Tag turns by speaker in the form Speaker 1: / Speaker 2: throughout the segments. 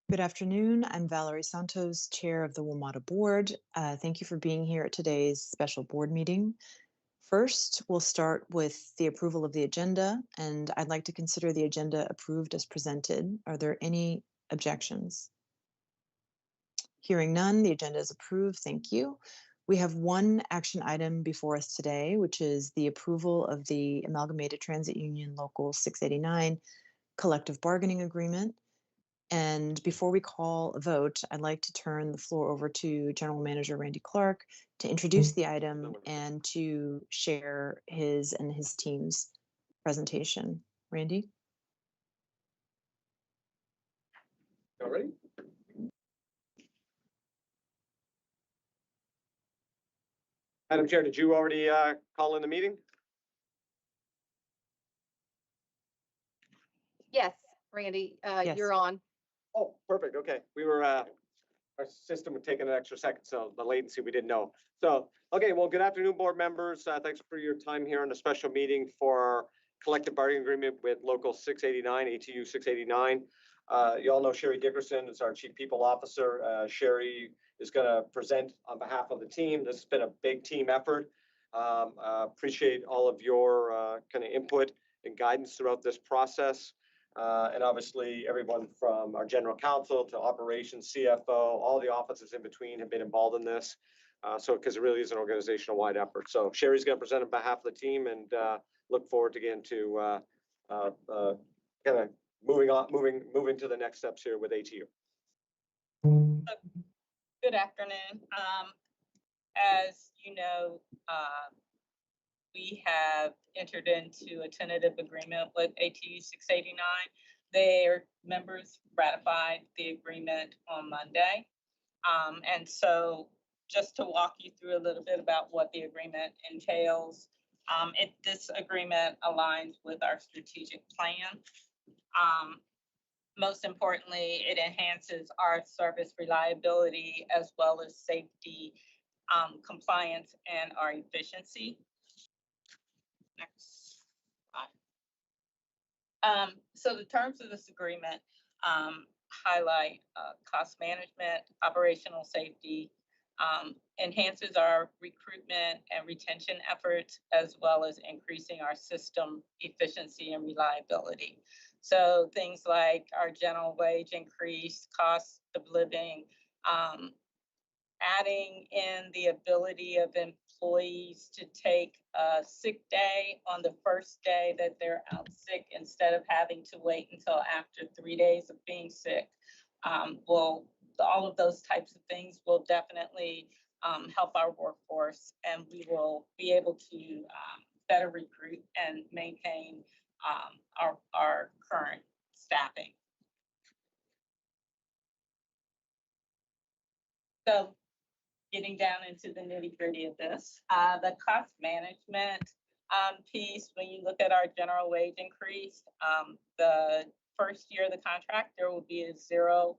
Speaker 1: Good afternoon. I'm Valerie Santos, Chair of the WMATA Board. Thank you for being here at today's special board meeting. First, we'll start with the approval of the agenda, and I'd like to consider the agenda approved as presented. Are there any objections? Hearing none, the agenda is approved. Thank you. We have one action item before us today, which is the approval of the Amalgamated Transit Union Local 689 collective bargaining agreement. And before we call a vote, I'd like to turn the floor over to General Manager Randy Clark to introduce the item and to share his and his team's presentation. Randy?
Speaker 2: All ready? Madam Chair, did you already call in the meeting?
Speaker 3: Yes, Randy,
Speaker 1: Yes.
Speaker 3: you're on.
Speaker 2: Oh, perfect. Okay. We were, our system would take an extra second, so the latency we didn't know. So, okay, well, good afternoon, board members. Thanks for your time here on the special meeting for our collective bargaining agreement with Local 689, ATU 689. You all know Sherry Dickerson is our Chief People Officer. Sherry is going to present on behalf of the team. This has been a big team effort. Appreciate all of your kind of input and guidance throughout this process. And obviously everyone from our general counsel to operations, CFO, all the offices in between have been involved in this. Because it really is an organizational wide effort. So Sherry's going to present on behalf of the team, and look forward again to kind of moving to the next steps here with ATU.
Speaker 4: Good afternoon. As you know, we have entered into a tentative agreement with ATU 689. Their members ratified the agreement on Monday. And so just to walk you through a little bit about what the agreement entails, this agreement aligns with our strategic plan. Most importantly, it enhances our service reliability as well as safety, compliance, and our efficiency. Next slide. So the terms of this agreement highlight cost management, operational safety, enhances our recruitment and retention efforts, as well as increasing our system efficiency and reliability. So things like our general wage increase, cost of living, adding in the ability of employees to take a sick day on the first day that they're out sick instead of having to wait until after 3 days of being sick. All of those types of things will definitely help our workforce, and we will be able to better recruit and maintain our current staffing. So getting down into the nitty-gritty of this, the cost management piece, when you look at our general wage increase, the first year of the contract, there will be a 0%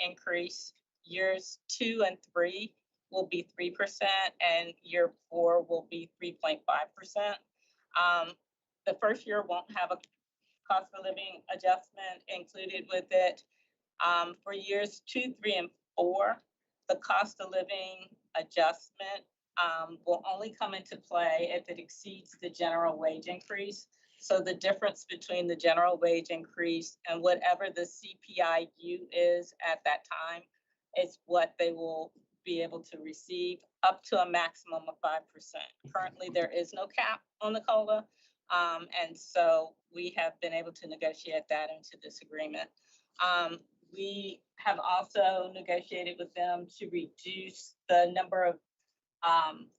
Speaker 4: increase. Years 2 and 3 will be 3%, and year 4 will be 3.5%. The first year won't have a cost of living adjustment included with it. For years 2, 3, and 4, the cost of living adjustment will only come into play if it exceeds the general wage increase. So the difference between the general wage increase and whatever the CPIU is at that time is what they will be able to receive, up to a maximum of 5%. Currently, there is no cap on the COLA. And so we have been able to negotiate that into this agreement. We have also negotiated with them to reduce the number of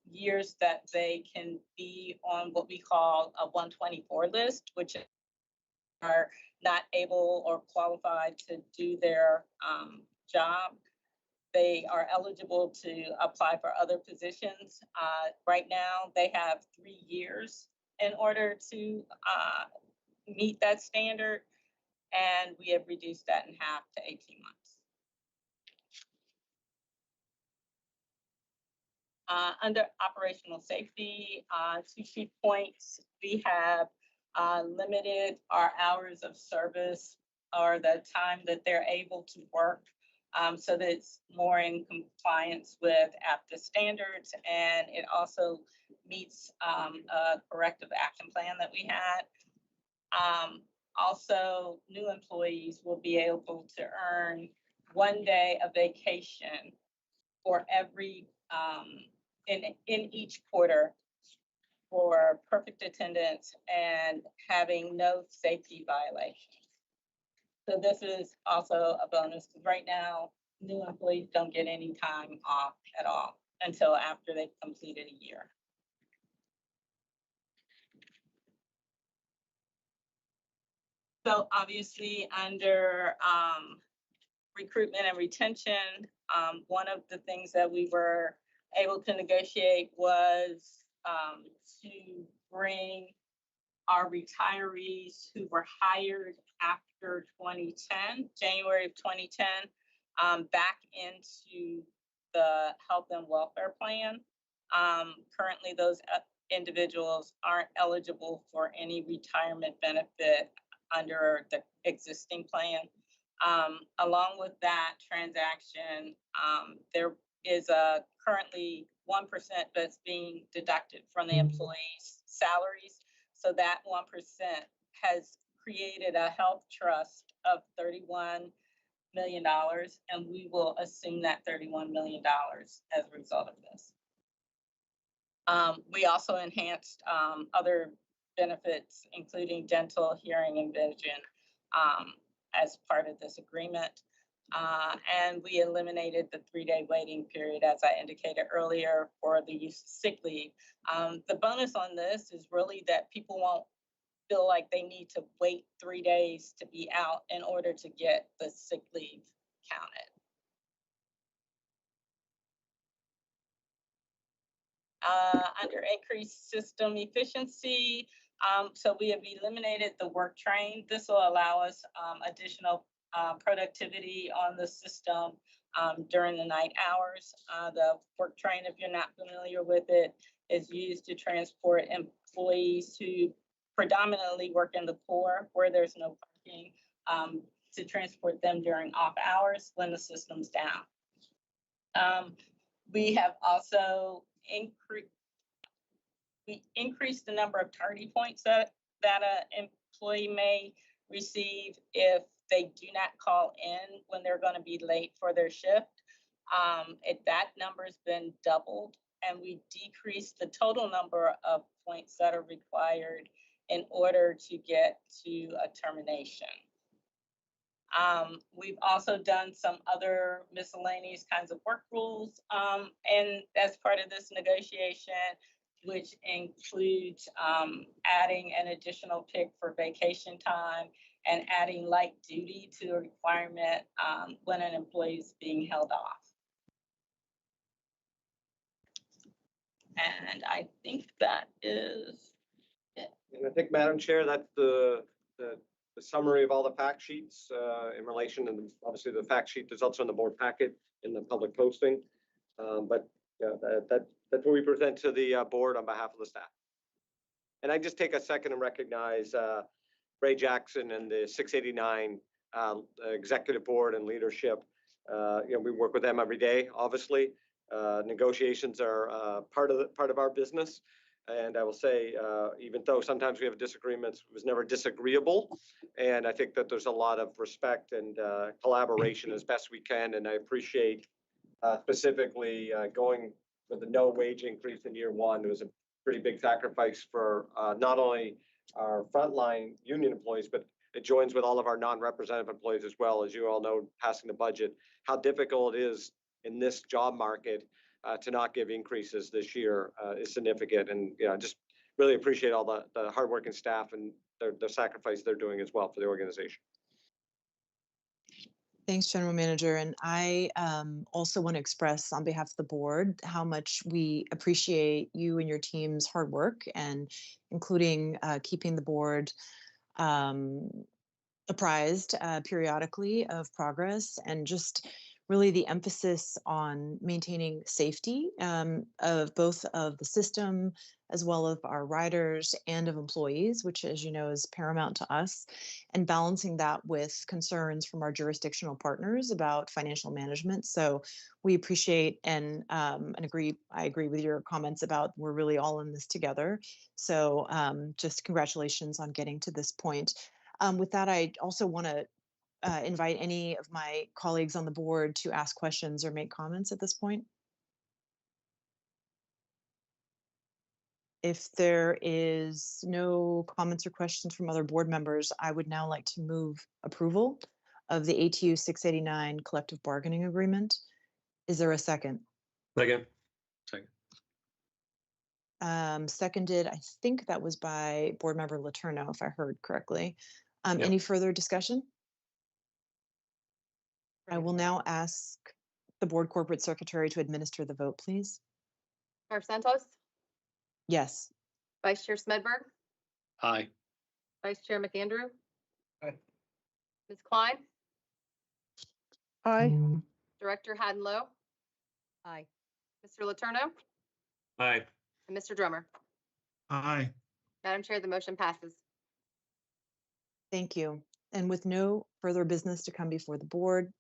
Speaker 4: years that they can be on what we call a 124 list, which are not able or qualified to do their job. They are eligible to apply for other positions. Right now, they have 3 years in order to meet that standard, and we have reduced that in half to 18 months. Under operational safety, 2 key points. We have limited our hours of service or the time that they're able to work, so that it's more in compliance with APTA standards, and it also meets a corrective action plan that we had. Also, new employees will be able to earn 1 day of vacation for every in each quarter for perfect attendance and having no safety violations. So this is also a bonus because right now, new employees don't get any time off at all until after they've completed a year. So obviously under recruitment and retention, one of the things that we were able to negotiate was to bring our retirees who were hired after 2010, January of 2010, back into the health and welfare plan. Currently, those individuals aren't eligible for any retirement benefit under the existing plan. Along with that transaction, there is a currently 1% that's being deducted from the employees' salaries. So that 1% has created a health trust of $31 million, and we will assume that $31 million as a result of this. We also enhanced other benefits, including dental, hearing, and vision, as part of this agreement. And we eliminated the 3-day waiting period, as I indicated earlier, for the use of sick leave. The bonus on this is really that people won't feel like they need to wait 3 days to be out in order to get the sick leave counted. Under increased system efficiency, so we have eliminated the work train. This will allow us additional productivity on the system during the night hours. The work train, if you're not familiar with it, is used to transport employees who predominantly work in the core where there's no parking, to transport them during off hours when the system's down. We have also increased the number of tardy points that an employee may receive if they do not call in when they're going to be late for their shift. That number has been doubled, and we decreased the total number of points that are required in order to get to a termination. We've also done some other miscellaneous kinds of work rules, and as part of this negotiation, which includes adding an additional pick for vacation time and adding light duty to a requirement when an employee is being held off. And I think that is it.
Speaker 2: And I think, Madam Chair, that's the summary of all the fact sheets in relation, and obviously the fact sheet is also in the board packet in the public posting. But yeah, that's what we present to the board on behalf of the staff. And I just take a second and recognize Ray Jackson and the 689 executive board and leadership. We work with them every day, obviously. Negotiations are part of our business. And I will say, even though sometimes we have disagreements, it was never disagreeable. And I think that there's a lot of respect and collaboration as best we can. And I appreciate specifically going with the no wage increase in year one. It was a pretty big sacrifice for not only our frontline union employees, but it joins with all of our non-representative employees as well. As you all know, passing the budget, how difficult it is in this job market to not give increases this year is significant. And just really appreciate all the hardworking staff and the sacrifice they're doing as well for the organization.
Speaker 1: Thanks, General Manager. And I also want to express on behalf of the board how much we appreciate you and your team's hard work, and including keeping the board apprised periodically of progress, and just really the emphasis on maintaining safety of both of the system as well as our riders and of employees, which, as you know, is paramount to us, and balancing that with concerns from our jurisdictional partners about financial management. So we appreciate and agree. I agree with your comments about we're really all in this together. So just congratulations on getting to this point. With that, I also want to invite any of my colleagues on the board to ask questions or make comments at this point. If there is no comments or questions from other board members, I would now like to move approval of the ATU 689 collective bargaining agreement. Is there a second?
Speaker 3: Second.
Speaker 1: Seconded, I think that was by board member Letourneau, if I heard correctly.
Speaker 3: Yep.
Speaker 1: Any further discussion? I will now ask the board corporate secretary to administer the vote, please.
Speaker 5: Chair Santos,
Speaker 1: Yes.
Speaker 5: Vice Chair Smedberg,
Speaker 3: Aye.
Speaker 5: Vice Chair McAndrew.
Speaker 3: Aye.
Speaker 5: Ms. Klein,
Speaker 6: Aye.
Speaker 5: Director Haddon Lowe. Aye. Mr. Letourneau
Speaker 3: Aye.
Speaker 5: and Mr. Drummer.
Speaker 6: Aye.
Speaker 5: Madam Chair, the motion passes.
Speaker 1: Thank you. And with no further business to come before the board,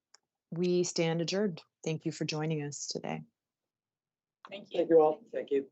Speaker 1: we stand adjourned. Thank you for joining us today.
Speaker 4: Thank you.
Speaker 2: Thank you all. Thank you.